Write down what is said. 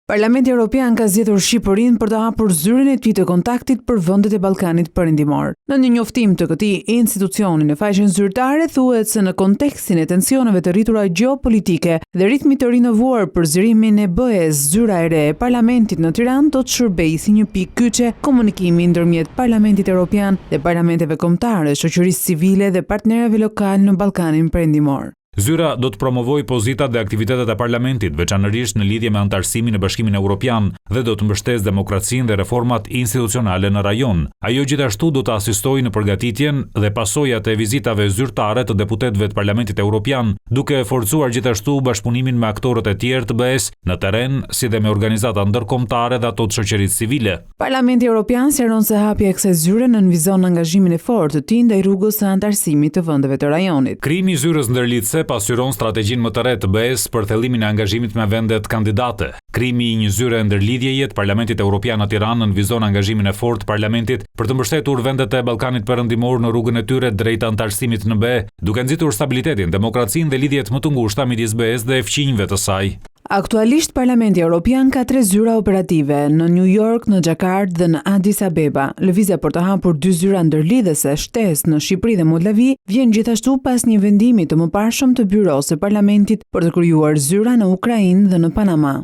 Parlamenti Evropian ka zgjedhur Shqipërinë për të hapur zyrën e tij të kontaktit për vendet e Ballkanit Perëndimor. Në një njoftim të këtij institucioni në faqen zyrtare thuhet se në kontekstin e tensioneve të rritura gjeopolitike dhe ritmit të rinovuar për zgjerimin e BE-s, zyra e re e Parlamentit në Tiranë do të shërbejë si një pikë kyçe komunikimi ndërmjet Parlamentit Evropian dhe parlamenteve kombëtare, shoqërisë civile dhe partnerëve lokal në Ballkanin Perëndimor. Zyra do të promovojë pozitat dhe aktivitetet e parlamentit, veçanërisht në lidhje me anëtarësimin në Bashkimin Evropian dhe do të mbështesë demokracinë dhe reformat institucionale në rajon. Ajo gjithashtu do të asistojë në përgatitjen dhe pasojat e vizitave zyrtare të deputetëve të Parlamentit Evropian, duke forcuar gjithashtu bashkëpunimin me aktorët e tjerë të BE-s në terren, si dhe me organizata ndërkombëtare dhe ato të shoqërisë civile. Parlamenti Evropian sqaron se hapja e kësaj zyre nënvizon angazhimin e fortë të tij ndaj rrugës së anëtarësimit të vendeve të rajonit. Krijimi i zyrës ndërlidhëse pasqyron strategjinë më të re të BE-s për thellimin e angazhimit me vendet kandidate. Krijimi i një zyre ndërlidhjeje të Parlamentit Evropian në Tiranë nënvizon angazhimin e fortë të Parlamentit për të mbështetur vendet e Ballkanit Perëndimor në rrugën e tyre drejt anëtarësimit në BE, duke nxitur stabilitetin, demokracinë dhe lidhjet më të ngushta midis BE-s dhe fqinjve të saj. Aktualisht Parlamenti Evropian ka 3 zyra operative, në New York, në Jakarta dhe në Addis Abeba. Lëvizja për të hapur 2 zyra ndërlidhëse shtesë në Shqipëri dhe Moldavi vjen gjithashtu pas një vendimi të mëparshëm të byros së Parlamentit për të krijuar zyra në Ukrainë dhe në Panama.